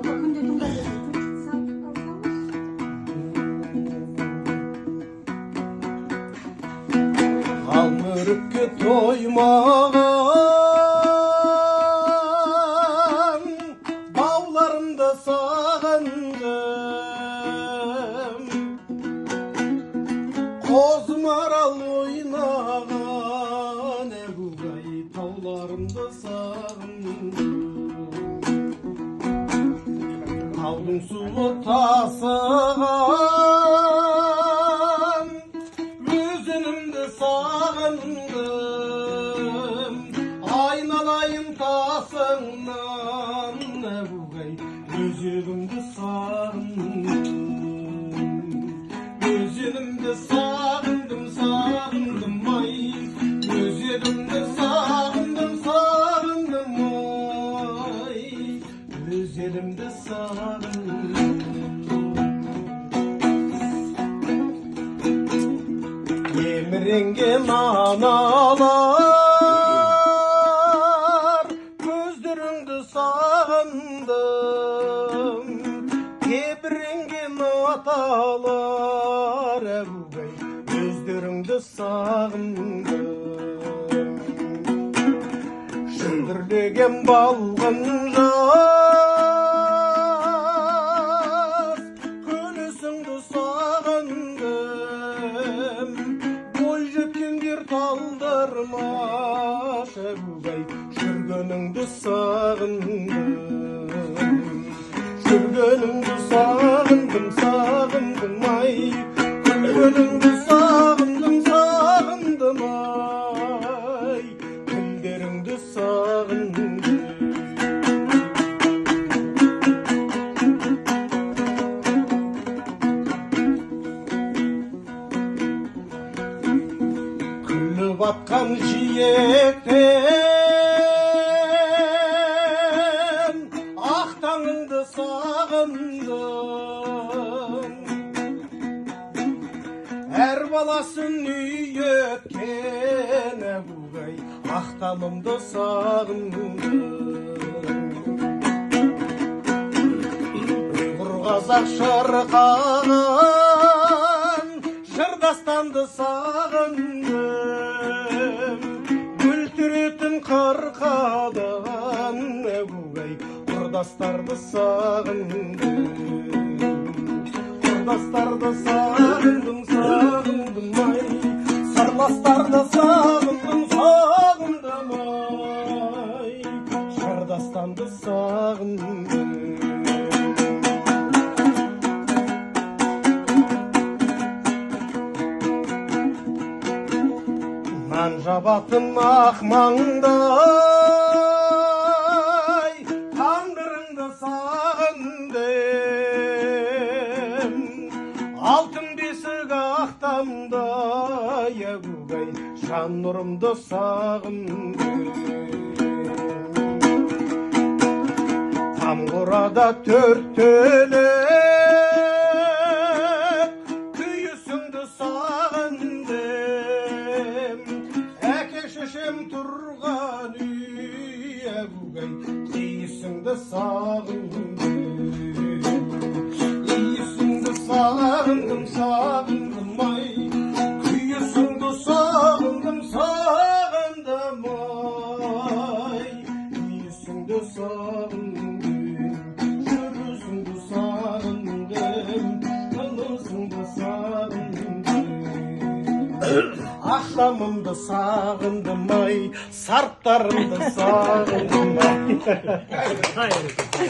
근데 누가 Almırıp toymagan bağlarımda sağındım, kozmaral oynagan egugay tağlarımda sağındım. Taudun suvu tasıgan gözünümde sağındım, aynalayım tasından egugay gözümde sağındım. Gözümde sağındım, sağındım ay, gözümde sağındım, sağındım ay, gözlerimde sağındım. Yemiringen analar, gözlerinde sağındım, yemiringen atalar egugay gözlerinde sağındım. Şündürlegen balgın jaz, könüsüngde sağındım, boy jetken bir taldırmaş egugay жүргөнүңдү сагындым, жүргөнүңдү сагындым, сагындым ай, жүргөнүңдү сагындым, сагындым ай, күндөрүңдү сагындым. Күлүп аткан жиектен ак таңыңды сагындым, әр баласын үй өткен egugay ак тамымды сагындым. Уйгур казак шыркаган жырдастанды сагындым, күлтүрөтүн кыркадан egugay курдастарды сагындым. Курдастарды сагындым, сагындым ай, сырластарды сагындым, сагындым ай, жырдастанды сагындым. Нан жабатын ақ маңдай, таңдырыңды сағындым, алтын бесік ақтамдай egugay жан нұрымды сағындым. Тамғұрада төрт төлек күйісіңді сағындым, әке шешем тұрған үй egugay киісіңді сағындым. Киісіңді сағындым, сағындым ай, күйісіңді сағындым, сағындым ай, күйісіңді сағындым, жүрісіңді сағындым, тынысыңды сағындым. Ахламымды сағындым ай, сарттарымды сағындым ай.